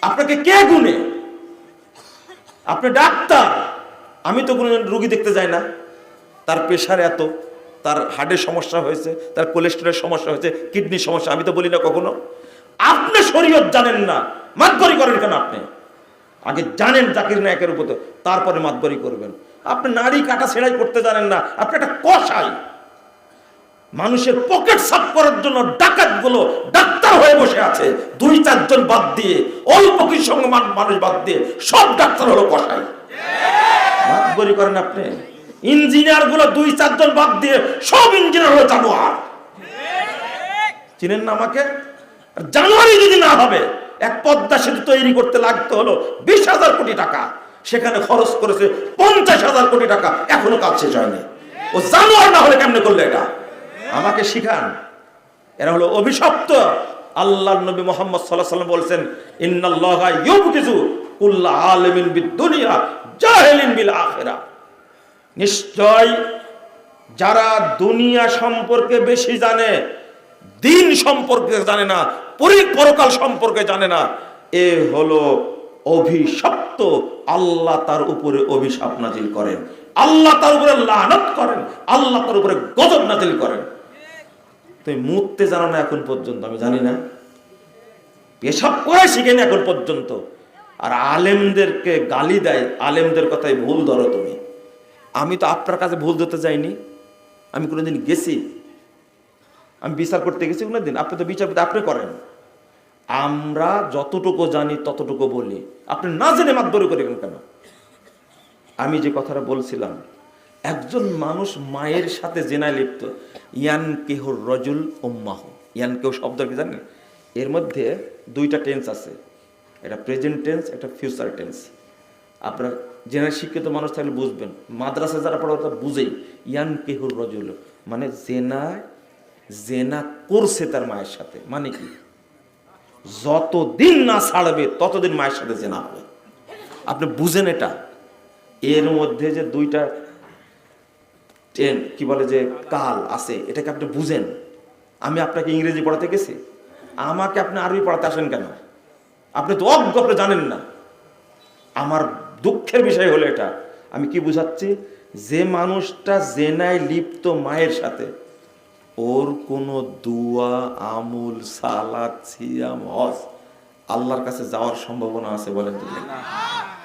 আপনাকে কে গুনে? আপনি ডাক্তার, আমি তো কোনো রুগী দেখতে যাই না। তার প্রেশার এত, তার হার্টের সমস্যা হয়েছে, তার কোলেস্টেরলের সমস্যা হয়েছে, কিডনির সমস্যা, আমি তো বলি না কখনো। আপনি শরীয়ত জানেন না, মাতবরি করেন কেন? আপনি আগে জানেন জাকির নায়কের উপর, তারপরে মাতবরি করবেন। আপনি নারী কাটা সেলাই করতে জানেন না, আপনি একটা কসাই। মানুষের পকেট সাফ করার জন্য ডাকাতগুলো ডাক্তার হয়ে বসে আছে, 2-4 জন বাদ দিয়ে, অল্প কিছু সঙ্গে মানুষ বাদ দিয়ে সব ডাক্তার হলো কসাই। মাতবরি করেন আপনি। ইঞ্জিনিয়ার গুলো 2-4 জন বাদ দিয়ে সব ইঞ্জিনিয়ার হলো জানোয়ার। চিনেন না আমাকে? জানুয়ারি যদি না হবে, এক পদ্মা সেতু তৈরি করতে লাগতে হলো 20,000 কোটি টাকা, সেখানে খরচ করেছে 50,000 কোটি টাকা, এখনো কাজ শেষ হয়নি। ও জানোয়ার না হলে কেমনে করলে এটা? আমাকে শিখান। এরা হলো অভিশপ্ত। আল্লাহর নবী মুহাম্মদ সাল্লাল্লাহু আলাইহি ওয়াসাল্লাম বলেছেন, ইন্নাল্লাহা ইউবগিযু কুল্লা আলিমিন বিদ-দুনিয়া জাহিলিন বিল আখিরাহ। নিশ্চয় যারা দুনিয়া সম্পর্কে বেশি জানে, দিন সম্পর্কে জানে না, পরকাল সম্পর্কে জানে না, এ হলো অভিশপ্ত। আল্লাহ তার উপরে অভিশাপ নাজিল করেন, আল্লাহ তার উপরে লানত করেন, আল্লাহ তার উপরে গজব নাজিল করেন। তুমি মুততে জানো না এখন পর্যন্ত, আমি জানি না, পেশাব করে শিখেনি এখন পর্যন্ত। আর আলেমদেরকে গালি দেয়, আলেমদের কথাই ভুল ধরো তুমি। আমি তো আপনার কাছে ভুল ধরতে যাইনি, আমি কোনোদিন গেছি? আমি বিচার করতে গেছি কোনোদিন? আপনি তো বিচার আপনি করেন। আমরা যতটুকু জানি ততটুকু বলি, আপনি না জেনে মাতবরি করেন কেন? আমি যে কথাটা বলছিলাম, একজন মানুষ মায়ের সাথে জেনায় লিপ্ত, ইয়ান কেহর রজুল উম্মাহ। ইয়ান কেউ শব্দ কি জানেন? এর মধ্যে 2টা টেন্স আছে, এটা প্রেজেন্ট টেন্স, একটা ফিউচার টেন্স। আপনার জেনায় শিক্ষিত মানুষ থাকলে বুঝবেন, মাদ্রাসা যারা পড়ে তারা বুঝেই। ইয়ান কেহর রজুল মানে জেনা করছে তার মায়ের সাথে, মানে কি? যতদিন না ছাড়বে ততদিন মায়ের সাথে জেনা হবে। আপনি বুঝেন এটা? এর মধ্যে যে 2টা কি বলে যে কাল আছে, এটাকে আপনি বুঝেন? আমি আপনাকে ইংরেজি পড়াতে গেছি, আমাকে আপনি আরবি পড়াতে আসেন কেন? আপনি তো অজ্ঞ, আপনি জানেন না। আমার দুঃখের বিষয় হলো এটা। আমি কি বুঝাচ্ছি? যে মানুষটা জেনায় লিপ্ত মায়ের সাথে, ওর কোনো দুয়া, আমুল, সালাত, সিয়াম, হজ আল্লাহর কাছে যাওয়ার সম্ভাবনা আছে? বলেন তো।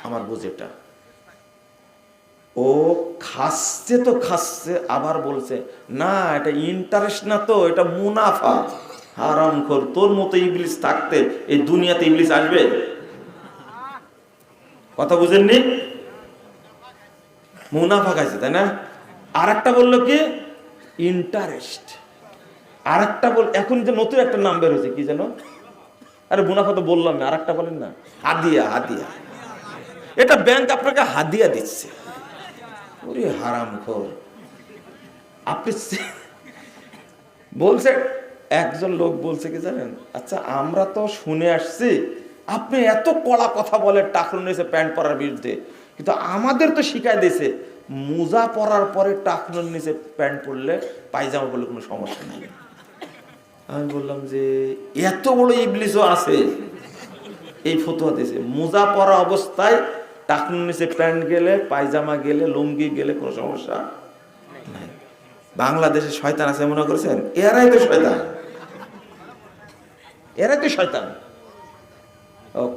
আমার বুঝেটা, ও খাচ্ছে তো খাচ্ছে, আবার বলছে না এটা ইন্টারেস্ট না, তো এটা মুনাফা। হারামখোর, তোর মতো ইবলিস থাকতে এই দুনিয়াতে ইবলিস আসবে? কথা বুঝেননি? মুনাফা খাইছে, তাই না? আর একটা বললো কি ইন্টারেস্ট, আর একটা এখন যে নতুন একটা নাম বের হয়েছে কি যেন, আরে মুনাফা তো বললাম, আর একটা বলেন না, হাদিয়া। হাদিয়া, এটা ব্যাংক আপনাকে হাদিয়া দিচ্ছে। ওরে হারামখোর, আপনি বলছে, একজন লোক বলছে কি জানেন, আচ্ছা আমরা তো শুনে আসছি আপনি এত কড়া কথা বলে টাকরুন নিয়েছে প্যান্ট পরার বিরুদ্ধে, কিন্তু আমাদের তো শিখাই দিয়েছে মোজা পরার পরে টাকরুন নিচে প্যান্ট পরলে, পায়জামা পরলে কোনো সমস্যা নেই। আমি বললাম যে এত বড় ইবলিসও আছে, এই ফতোয়া দিয়েছে মোজা পরা অবস্থায় টাকরুন নিচে প্যান্ট গেলে, পায়জামা গেলে, লুঙ্গি গেলে কোনো সমস্যা নাই। বাংলাদেশে শয়তান আছে মনে করেছেন? এরাই তো শয়তান, এরাই তো শয়তান।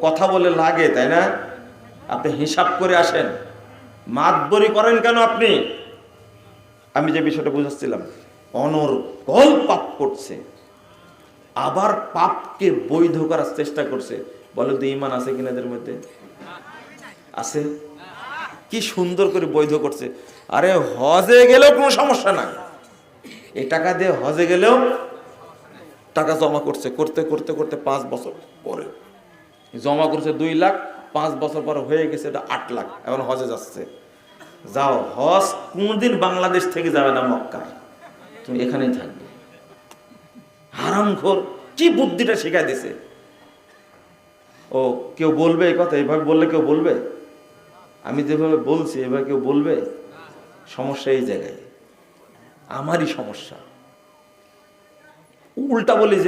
কথা বলে লাগে, তাই না? আপনি হিসাব করে আসেন, মাতবরি করেন কেন আপনি? আমি যে বিষয়টা বুঝাচ্ছিলাম, অনর্গল পাপ করছে, আবার পাপকে বৈধ করার চেষ্টা করছে। বলে তো ঈমান আছে কিনা এদের মধ্যে? আছে। কি সুন্দর করে বৈধ করছে। আরে হজে গেলেও কোনো সমস্যা নাই, এই টাকা দিয়ে হজে গেলেও টাকা জমা করছে, করতে করতে করতে 5 বছর পরে জমা করছে 2 লাখ, 5 বছর পরে হয়ে গেছে এটা 8 লাখ, এখন হজে যাচ্ছে। যাও, হজ কোনদিন বাংলাদেশ থেকে যাবে না মক্কা, তুমি এখানেই থাকবে। হারামখোর, কি বুদ্ধিটা শিখাই দিছে। ও কেউ বলবে এই কথা? এইভাবে বললে কেউ বলবে? আমি যেভাবে বলছি এভাবে কেউ বলবে? সমস্যা এই জায়গায়, আমারই সমস্যা। উল্টা বলি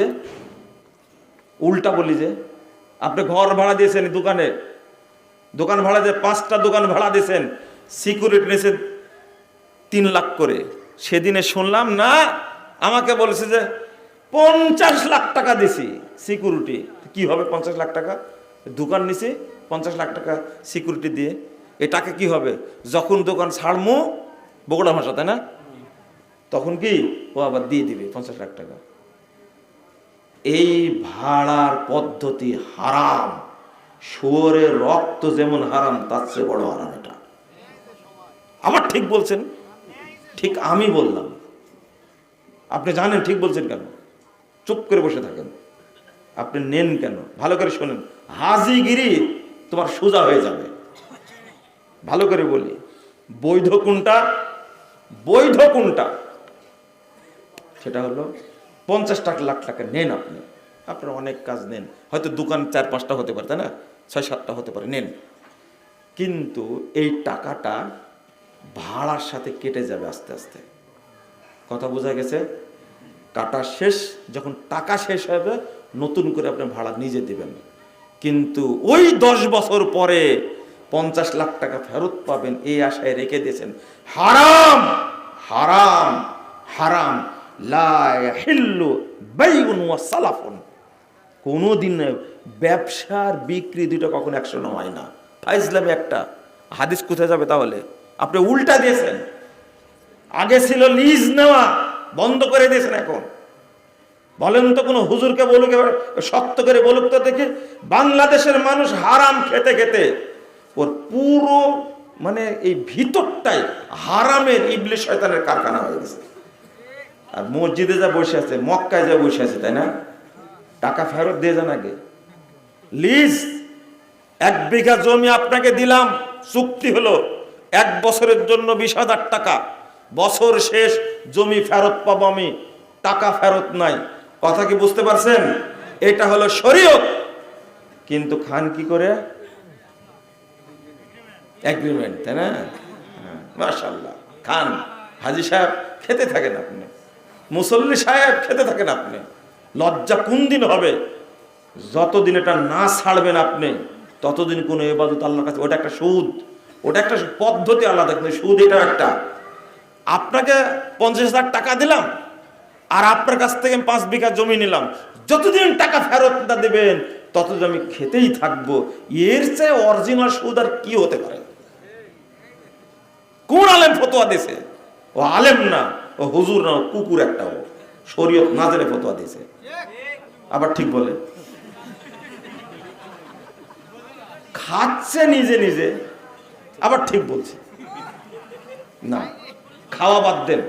যে আপনি ঘর ভাড়া দিয়েছেন, দোকান ভাড়া দিয়ে 5টা দোকান ভাড়া দিয়েছেন, সিকিউরিটি নিয়েছে 3 লাখ করে। সেদিনে শুনলাম না, আমাকে বলেছে যে 50 লাখ টাকা দিছি সিকিউরিটি। কি হবে 50 লাখ টাকা? দোকান নিছি 50 লাখ টাকা সিকিউরিটি দিয়ে, এ টাকা কি হবে? যখন দোকান ছাড়মু, বগুড়া ভাষা তাই না, তখন কি ও আবার দিয়ে দিবে 50 লাখ টাকা। এই ভাড়ার পদ্ধতি হারাম। শুয়োরের রক্ত যেমন হারাম, তার চেয়ে বড় হারাম এটা। আবার ঠিক বলছেন? ঠিক আমি বললাম। আপনি জানেন ঠিক বলছেন কেন? চুপ করে বসে থাকেন। আপনি নেন কেন? ভালো করে শোনেন, হাজিগিরি তোমার সোজা হয়ে যাবে। ভালো করে বলি, বৈধ কোনটা? বৈধ কোনটা? সেটা হলো 50 লাখ টাকা নেন আপনি। আপনার অনেক কাজ নেন, হয়তো দোকান 4-5টা হতে পারে, তাই না, 6-7টা হতে পারে, নেন। কিন্তু এই টাকাটা ভাড়ার সাথে কেটে যাবে আস্তে আস্তে। কথা বোঝা গেছে? কাটা শেষ, যখন টাকা শেষ হবে নতুন করে আপনি ভাড়া নিজে দিবেন। কিন্তু ওই 10 বছর পরে 50 লাখ টাকা ফেরত পাবেন এই আশায় রেখে দিয়েছেন। হারাম, হারাম, হারাম। লা ইয়াহিল্লু বাইউন ওয়া সালাফুন। কোনোদিন ব্যবসার বিক্রি দুটো কখনো একসঙ্গে হয় না। ফাইজলামি একটা। হাদিস কোথায় যাবে তাহলে? আপনি উল্টা দিয়েছেন। আগে ছিল লিজ নেওয়া, বন্ধ করে দিয়েছেন এখন। বলেন তো কোনো হুজুরকে বলুক, শক্ত করে বলুক তো দেখি, বাংলাদেশের মানুষ হারাম খেতে খেতে ওর পুরো মানে এই ভিতরটাই হারামের ইবলিশ শয়তানের কারখানা হয়ে গেছে। আর মসজিদে যা বসে আছে, মক্কায় যা বসে আছে, তাই না, টাকা ফেরত দিয়ে যান আগে। লিজ 1 বিঘা জমি আপনাকে দিলাম, চুক্তি হলো 1 বছরের জন্য 20,000 টাকা। বছর শেষ জমি ফেরত পাবো আমি, টাকা ফেরত নাই। কথা কি বুঝতে পারছেন? এটা হলো শরীয়ত। কিন্তু খান কি করে? এগ্রিমেন্ট, তাই না? মাশাআল্লাহ, খান। হাজী সাহেব খেতে থাকেন আপনি, মুসল্লি সাহেব খেতে থাকেন আপনি। লজ্জা কোন দিন হবে? যতদিন এটা না ছাড়বেন আপনি, ততদিন কোনো ইবাদত আল্লাহর কাছে, ওটা একটা সুদ, ওটা একটা পদ্ধতি আলাদা। কিন্তু সুদ এটা একটা, আপনাকে 50,000 টাকা দিলাম আর আপনার কাছ থেকে 5 বিঘা জমি নিলাম, যতদিন টাকা ফেরত না দেবেন ততদিন আমি খেতেই থাকবো। এর চেয়ে অরিজিনাল সুদ আর কি হতে পারে? কোন আলেম ফতোয়া দিয়েছে? ও আলেম না, ও হুজুর না, ও কুকুর একটা। ও শরীয়ত না জেনে ফতোয়া দিয়েছে। আবার ঠিক বলে খাচ্ছে নিজে নিজে, আবার ঠিক বলছে না। খাওয়া বাদ দেন,